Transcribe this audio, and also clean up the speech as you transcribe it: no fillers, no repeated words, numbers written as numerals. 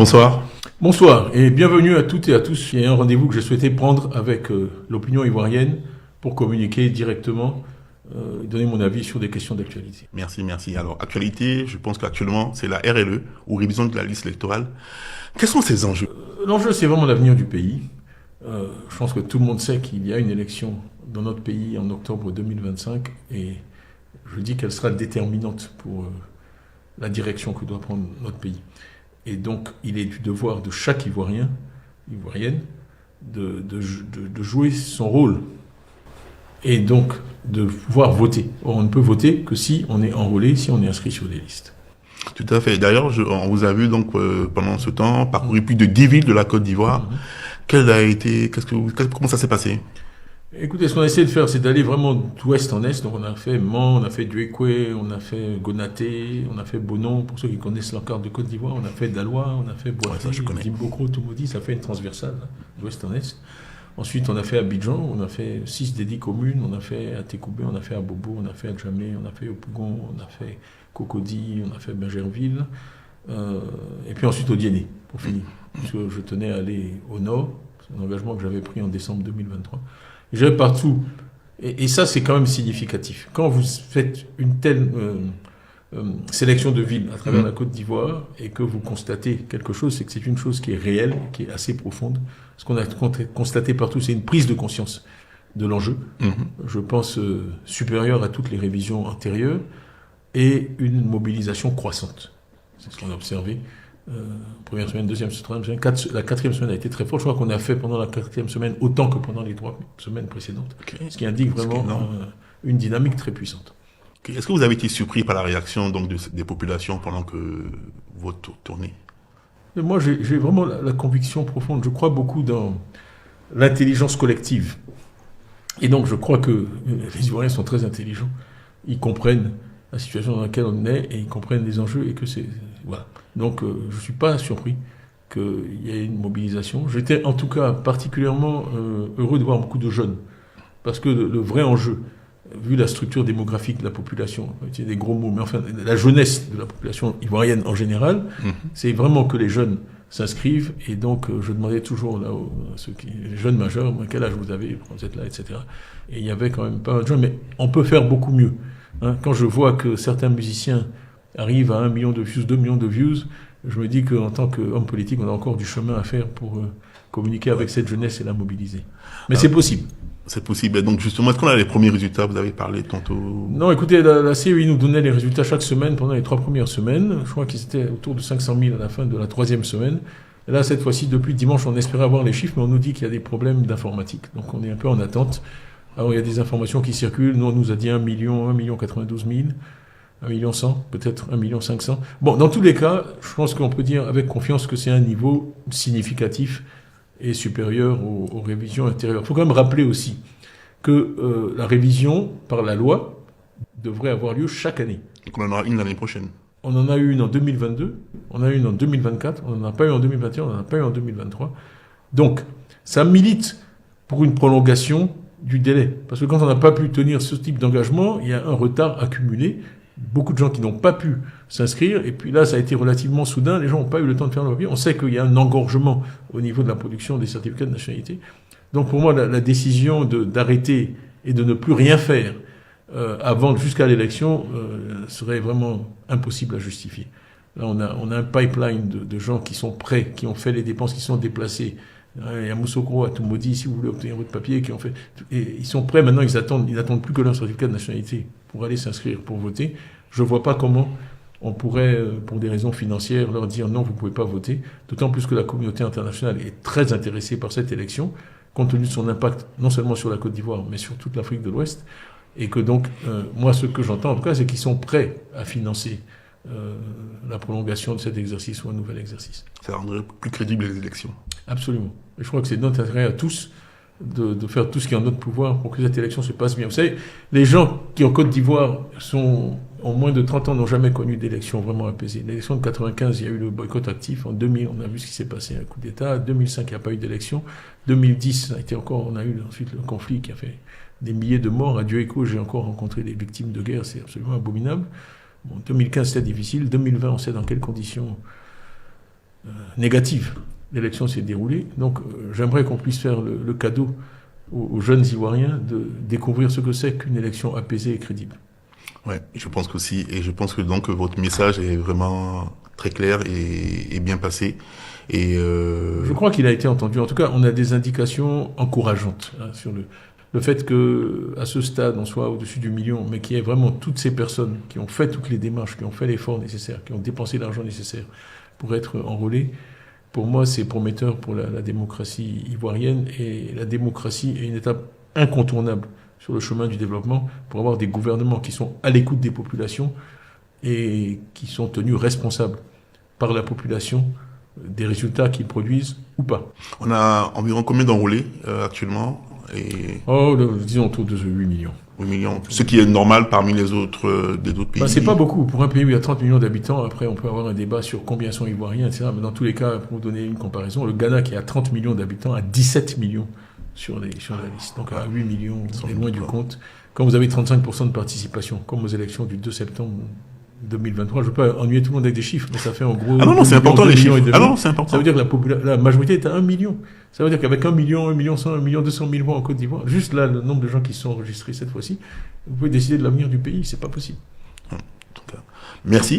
bonsoir. Bonsoir et bienvenue à toutes et à tous. Il y a un rendez-vous que j'ai souhaité prendre avec l'opinion ivoirienne pour communiquer directement, donner mon avis sur des questions d'actualité. Merci. Alors, actualité, je pense qu'actuellement, c'est la RLE, ou révision de la liste électorale. Quels sont ces enjeux? L'enjeu, c'est vraiment l'avenir du pays. Je pense que tout le monde sait qu'il y a une élection dans notre pays en octobre 2025 et je dis qu'elle sera déterminante pour la direction que doit prendre notre pays. Et donc, il est du devoir de chaque Ivoirien, Ivoirienne, de jouer son rôle et donc de pouvoir voter. Or, on ne peut voter que si on est enrôlé, si on est inscrit sur des listes. Tout à fait. D'ailleurs, on vous a vu donc pendant ce temps parcourir plus de 10 villes de la Côte d'Ivoire. Comment ça s'est passé? Écoutez, ce qu'on a essayé de faire, c'est d'aller vraiment d'ouest en est. Donc on a fait Mans, on a fait Duékoué, on a fait Gonaté, on a fait Bonon, pour ceux qui connaissent la carte de Côte d'Ivoire, on a fait Daloa, on a fait Boaké, Dimbokro, Toumoudi, ça fait une transversale, d'ouest en est. Ensuite, on a fait Abidjan, on a fait 6 des 10 communes, on a fait Atékoubé, on a fait Abobo, on a fait Adjamé, on a fait Opougon, on a fait Cocody, on a fait Bergerville, et puis ensuite au Diéné, pour finir. Parce que je tenais à aller au nord, c'est un engagement que j'avais pris en décembre 2023. J'avais partout, et ça c'est quand même significatif. Quand vous faites une telle sélection de villes à travers la Côte d'Ivoire et que vous constatez quelque chose, c'est que c'est une chose qui est réelle, qui est assez profonde. Ce qu'on a constaté partout, c'est une prise de conscience de l'enjeu, je pense supérieure à toutes les révisions antérieures, et une mobilisation croissante. C'est ce qu'on a observé. Première semaine, deuxième semaine, la quatrième semaine a été très forte. Je crois qu'on a fait pendant la quatrième semaine autant que pendant les 3 semaines précédentes. Okay. Ce qui indique vraiment une dynamique très puissante. Okay. Est-ce que vous avez été surpris par la réaction donc, des populations pendant que votre tournée? Moi, j'ai vraiment la conviction profonde. Je crois beaucoup dans l'intelligence collective. Et donc, je crois que les Ivoiriens sont très intelligents. Ils comprennent la situation dans laquelle on est et ils comprennent les enjeux et que c'est... Voilà. Donc, je ne suis pas surpris qu'il y ait une mobilisation. J'étais en tout cas particulièrement heureux de voir beaucoup de jeunes. Parce que le vrai enjeu, vu la structure démographique de la population, c'est des gros mots, mais enfin, la jeunesse de la population ivoirienne en général, c'est vraiment que les jeunes s'inscrivent. Et donc, je demandais toujours là, les jeunes majeurs, quel âge vous avez, vous êtes là, etc. Et il y avait quand même pas mal de jeunes, mais on peut faire beaucoup mieux. Hein, quand je vois que certains musiciens arrivent à 1 million de views, 2 millions de views, je me dis qu'en tant qu'homme politique, on a encore du chemin à faire pour communiquer avec cette jeunesse et la mobiliser. Mais c'est possible. C'est possible. Et donc justement, est-ce qu'on a les premiers résultats? Vous avez parlé tantôt. Non, écoutez, la CEI nous donnait les résultats chaque semaine pendant les 3 premières semaines. Je crois qu'ils étaient autour de 500 000 à la fin de la 3e semaine. Et là, cette fois-ci, depuis dimanche, on espérait avoir les chiffres, mais on nous dit qu'il y a des problèmes d'informatique. Donc on est un peu en attente. Alors il y a des informations qui circulent. Nous, on nous a dit 1 million 92 000. 1 million 100, peut-être 1 million 500. Bon, dans tous les cas, je pense qu'on peut dire avec confiance que c'est un niveau significatif et supérieur aux révisions intérieures. Il faut quand même rappeler aussi que la révision par la loi devrait avoir lieu chaque année. Donc on en aura une l'année prochaine. On en a eu une en 2022, on en a eu une en 2024, on n'en a pas eu en 2021, on n'en a pas eu en 2023. Donc, ça milite pour une prolongation du délai. Parce que quand on n'a pas pu tenir ce type d'engagement, il y a un retard accumulé. Beaucoup de gens qui n'ont pas pu s'inscrire, et puis là, ça a été relativement soudain, les gens n'ont pas eu le temps de faire leur papier. On sait qu'il y a un engorgement au niveau de la production des certificats de nationalité. Donc pour moi, la décision d'arrêter et de ne plus rien faire jusqu'à l'élection serait vraiment impossible à justifier. Là, on a un pipeline de gens qui sont prêts, qui ont fait les dépenses, qui sont déplacés. Il y a Moussokro, à Toumoudi, si vous voulez obtenir votre papier, qui ont fait, et ils sont prêts maintenant, ils n'attendent plus que leur certificat de nationalité pour aller s'inscrire, pour voter. Je vois pas comment on pourrait, pour des raisons financières, leur dire non, vous pouvez pas voter, d'autant plus que la communauté internationale est très intéressée par cette élection, compte tenu de son impact, non seulement sur la Côte d'Ivoire, mais sur toute l'Afrique de l'Ouest, et que donc, moi, ce que j'entends, en tout cas, c'est qu'ils sont prêts à financer la prolongation de cet exercice ou un nouvel exercice. Ça rendrait plus crédible les élections. Absolument. Et je crois que c'est notre intérêt à tous de faire tout ce qui est en notre pouvoir pour que cette élection se passe bien. Vous savez, les gens qui en Côte d'Ivoire ont moins de 30 ans n'ont jamais connu d'élection vraiment apaisée. L'élection de 95, il y a eu le boycott actif. En 2000, on a vu ce qui s'est passé, un coup d'État. En 2005, il n'y a pas eu d'élection. 2010, on a eu ensuite le conflit qui a fait des milliers de morts. À Dieu écho, j'ai encore rencontré des victimes de guerre. C'est absolument abominable. Bon, 2015, c'était difficile. 2020, on sait dans quelles conditions négative. L'élection s'est déroulée, donc j'aimerais qu'on puisse faire le cadeau aux jeunes Ivoiriens de découvrir ce que c'est qu'une élection apaisée et crédible. Ouais, je pense qu'aussi, et je pense que donc votre message est vraiment très clair et bien passé. Et je crois qu'il a été entendu. En tout cas, on a des indications encourageantes sur le fait que à ce stade, on soit au-dessus du million, mais qu'il y ait vraiment toutes ces personnes qui ont fait toutes les démarches, qui ont fait l'effort nécessaire, qui ont dépensé l'argent nécessaire pour être enrôlés. Pour moi, c'est prometteur pour la démocratie ivoirienne, et la démocratie est une étape incontournable sur le chemin du développement pour avoir des gouvernements qui sont à l'écoute des populations et qui sont tenus responsables par la population des résultats qu'ils produisent ou pas. On a environ combien d'enrôlés actuellement disons autour de 8 millions. 8 millions, ce qui est normal parmi les autres des autres pays. C'est pas beaucoup. Pour un pays où il y a 30 millions d'habitants, après on peut avoir un débat sur combien sont ivoiriens, etc. Mais dans tous les cas, pour vous donner une comparaison, le Ghana qui a 30 millions d'habitants a 17 millions sur la liste. Donc à 8 millions, on est loin du compte. Quand vous avez 35% de participation, comme aux élections du 2 septembre 2023, je ne veux pas ennuyer tout le monde avec des chiffres, mais ça fait en gros... Ah non, c'est important les chiffres. Ah non, c'est important. Ça veut dire que la majorité est à 1 million. Ça veut dire qu'avec 1 million, 1 million 100, 1 million 200 000 voix en Côte d'Ivoire, juste là, le nombre de gens qui sont enregistrés cette fois-ci, vous pouvez décider de l'avenir du pays, c'est pas possible. En tout cas, merci.